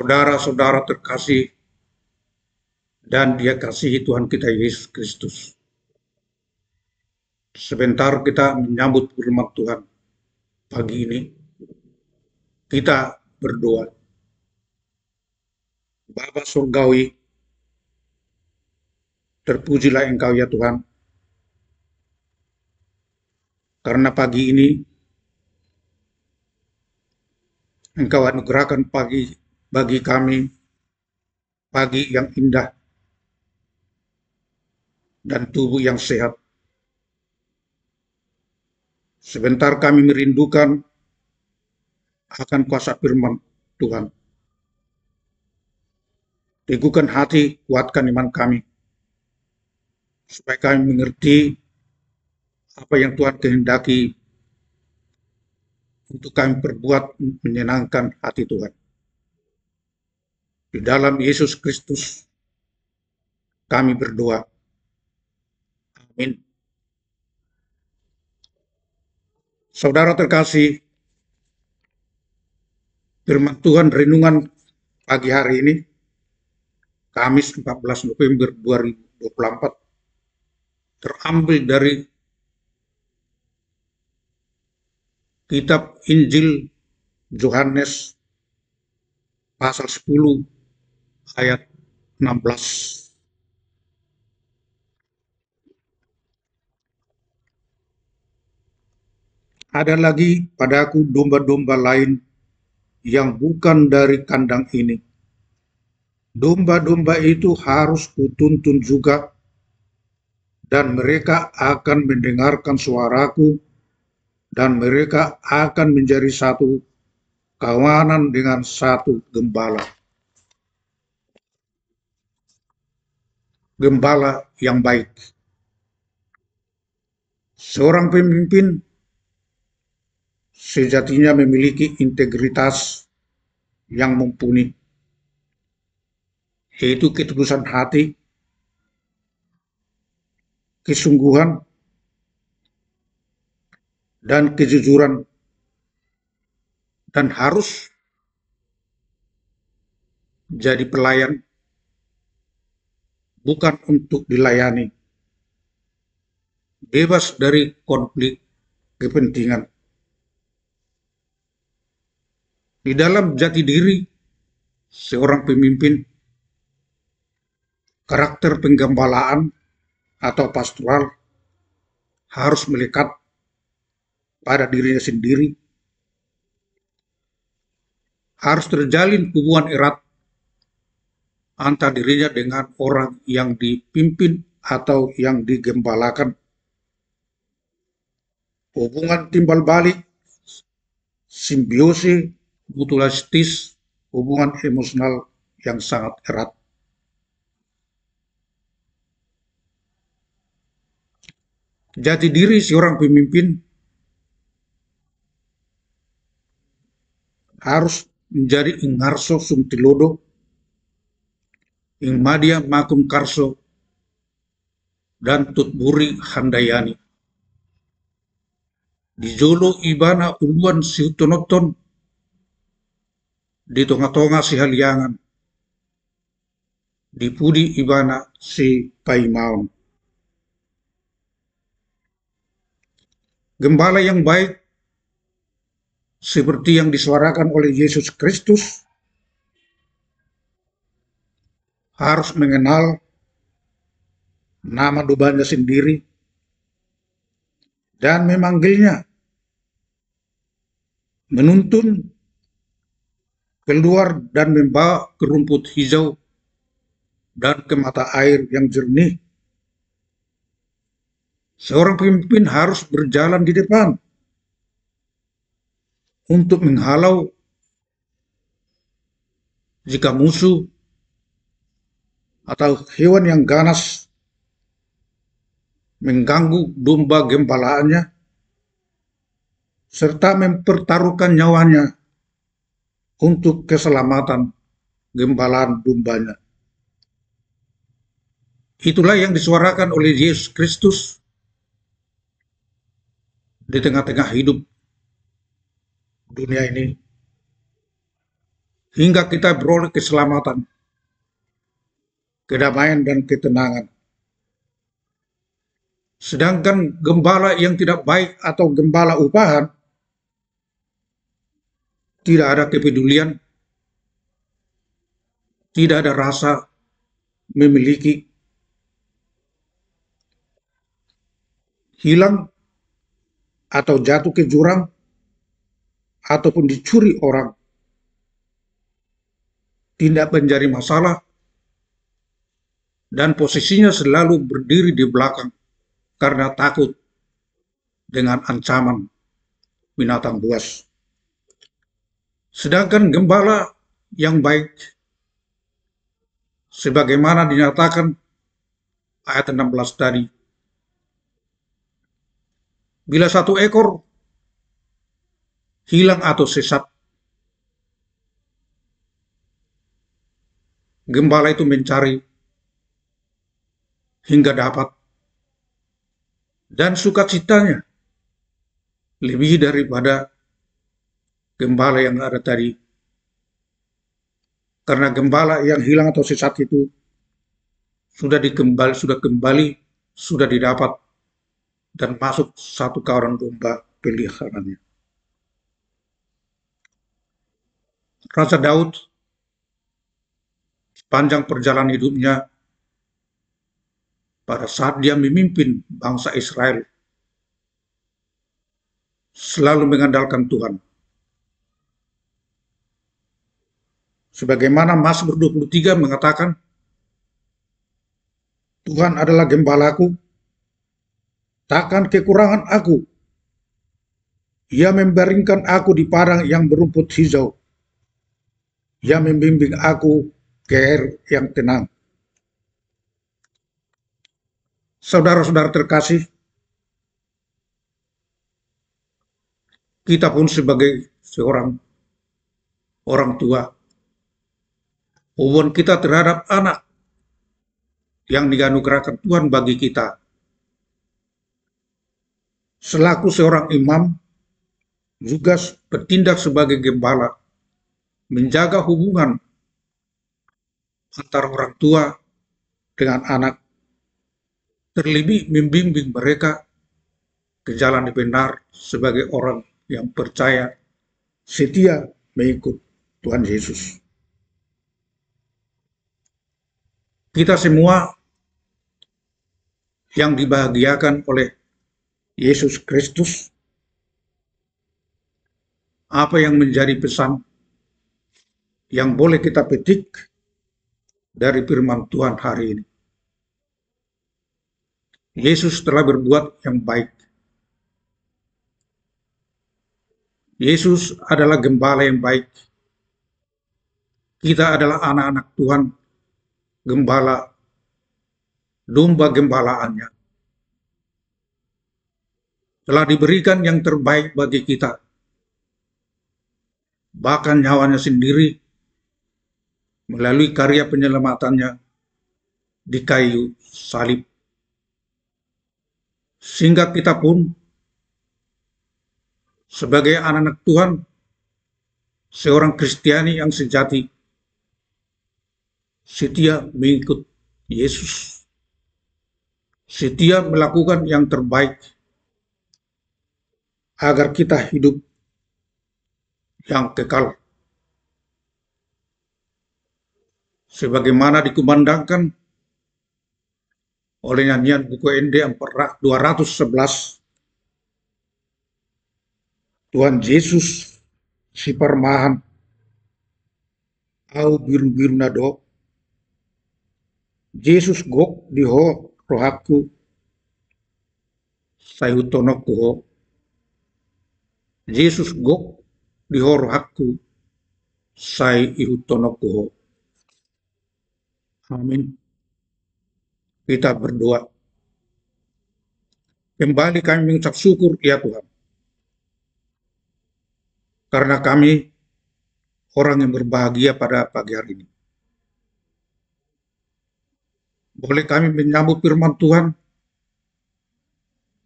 Saudara-saudara terkasih dan dia kasihi Tuhan kita Yesus Kristus. Sebentar kita menyambut firman Tuhan pagi ini. Kita berdoa. Bapa Surgawi, terpujilah Engkau ya Tuhan. Karena pagi ini Engkau anugerahkan bagi kami pagi yang indah dan tubuh yang sehat. Sebentar kami merindukan akan kuasa firman Tuhan. Teguhkan hati, kuatkan iman kami, supaya kami mengerti apa yang Tuhan kehendaki untuk kami perbuat menyenangkan hati Tuhan. Di dalam Yesus Kristus kami berdoa. Amin. Saudara terkasih, firman Tuhan renungan pagi hari ini, Kamis 14 November 2024, terambil dari kitab Injil Yohanes pasal 10 ayat 16. Ada lagi padaku domba-domba lain yang bukan dari kandang ini. Domba-domba itu harus kutuntun juga, dan mereka akan mendengarkan suaraku, dan mereka akan menjadi satu kawanan dengan satu gembala. Gembala yang baik. Seorang pemimpin sejatinya memiliki integritas yang mumpuni, yaitu ketulusan hati, kesungguhan, dan kejujuran, dan harus jadi pelayan, bukan untuk dilayani, bebas dari konflik kepentingan. Di dalam jati diri seorang pemimpin, karakter penggembalaan atau pastoral harus melekat pada dirinya sendiri, harus terjalin hubungan erat antara dirinya dengan orang yang dipimpin atau yang digembalakan. Hubungan timbal balik, simbiosis, mutualistis, hubungan emosional yang sangat erat. Jati diri seorang pemimpin harus menjadi ingarso sum tilodo, ing madia makum karso, dan tutburi handayani. Di jolo ibana uluan si hutonoton, di tonga-tonga si haliangan, di pudi ibana si paimaon. Gembala yang baik seperti yang disuarakan oleh Yesus Kristus harus mengenal nama dombanya sendiri dan memanggilnya, menuntun keluar dan membawa ke rumput hijau dan ke mata air yang jernih. Seorang pemimpin harus berjalan di depan untuk menghalau jika musuh atau hewan yang ganas mengganggu domba gembalaannya, serta mempertaruhkan nyawanya untuk keselamatan gembalaan dombanya. Itulah yang disuarakan oleh Yesus Kristus di tengah-tengah hidup dunia ini. hingga kita beroleh keselamatan, kedamaian, dan ketenangan. Sedangkan gembala yang tidak baik atau gembala upahan tidak ada kepedulian, tidak ada rasa memiliki, hilang atau jatuh ke jurang ataupun dicuri orang, tidak menjadi masalah, dan posisinya selalu berdiri di belakang karena takut dengan ancaman binatang buas. Sedangkan gembala yang baik, sebagaimana dinyatakan ayat 16 tadi, bila satu ekor hilang atau sesat, gembala itu mencari hingga dapat, dan sukacitanya lebih daripada gembala yang ada tadi. Karena gembala yang hilang atau sesat itu sudah kembali, sudah didapat, dan masuk satu kawanan domba peliharaannya. Raja Daud sepanjang perjalanan hidupnya, pada saat dia memimpin bangsa Israel, selalu mengandalkan Tuhan. Sebagaimana Mazmur 23 mengatakan, Tuhan adalah gembalaku, takkan kekurangan aku. Ia membaringkan aku di padang yang berumput hijau. Ia membimbing aku ke air yang tenang. Saudara-saudara terkasih, kita pun sebagai seorang orang tua, hubungan kita terhadap anak yang dianugerahkan Tuhan bagi kita, selaku seorang imam, juga bertindak sebagai gembala, menjaga hubungan antara orang tua dengan anak, terlebih membimbing mereka ke jalan yang benar sebagai orang yang percaya setia mengikut Tuhan Yesus. Kita semua yang dibahagiakan oleh Yesus Kristus, apa yang menjadi pesan yang boleh kita petik dari firman Tuhan hari ini? Yesus telah berbuat yang baik. Yesus adalah gembala yang baik. Kita adalah anak-anak Tuhan, gembala, domba gembalaannya. Telah diberikan yang terbaik bagi kita, bahkan nyawanya sendiri melalui karya penyelamatannya di kayu salib. Sehingga kita pun sebagai anak-anak Tuhan, seorang Kristiani yang sejati, setia mengikut Yesus, setia melakukan yang terbaik agar kita hidup yang kekal. Sebagaimana dikumandangkan oleh nyanyian buku ND 211, Tuhan Yesus si permahan au biru-biru nado, Yesus gok diho rohaku sayutonok kuho, Yesus gok diho rohaku say ihutonok kuho. Amin. Kita berdoa. Kembali kami mengucap syukur ya Tuhan, karena kami orang yang berbahagia pada pagi hari ini. Boleh kami menyambut firman Tuhan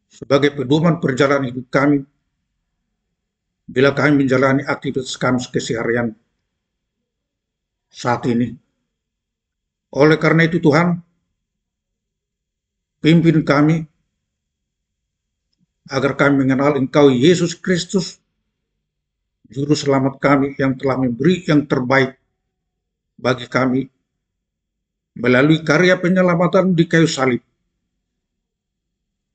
sebagai pedoman perjalanan hidup kami bila kami menjalani aktivitas kami keseharian saat ini. Oleh karena itu Tuhan, pimpin kami agar kami mengenal Engkau Yesus Kristus, Juru Selamat kami yang telah memberi yang terbaik bagi kami melalui karya penyelamatan di kayu salib.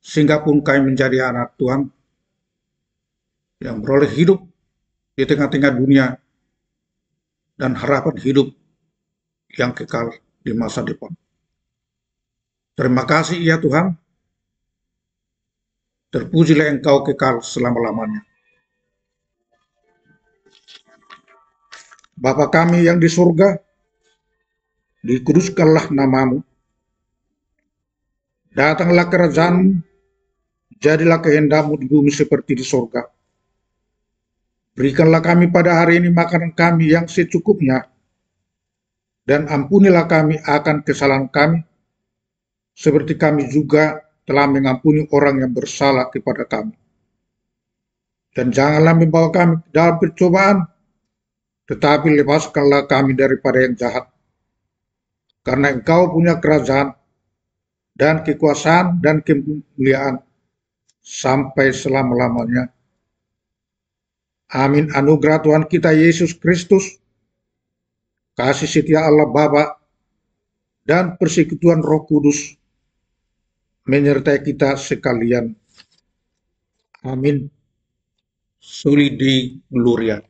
Sehingga pun kami menjadi anak Tuhan yang beroleh hidup di tengah-tengah dunia dan harapan hidup yang kekal di masa depan. Terima kasih ya Tuhan, terpujilah Engkau kekal selama-lamanya. Bapa kami yang di surga, dikuduskanlah namamu, datanglah kerajaanmu, jadilah kehendakmu di bumi seperti di surga. Berikanlah kami pada hari ini makanan kami yang secukupnya, dan ampunilah kami akan kesalahan kami, seperti kami juga telah mengampuni orang yang bersalah kepada kami. Dan janganlah membawa kami dalam percobaan, tetapi lepaskanlah kami daripada yang jahat. Karena Engkau punya kerajaan, dan kekuasaan, dan kemuliaan, sampai selama-lamanya. Amin. Anugerah Tuhan kita Yesus Kristus, kasih setia Allah Bapa, dan persekutuan Roh Kudus menyertai kita sekalian. Amin. Soli Dei Gloria.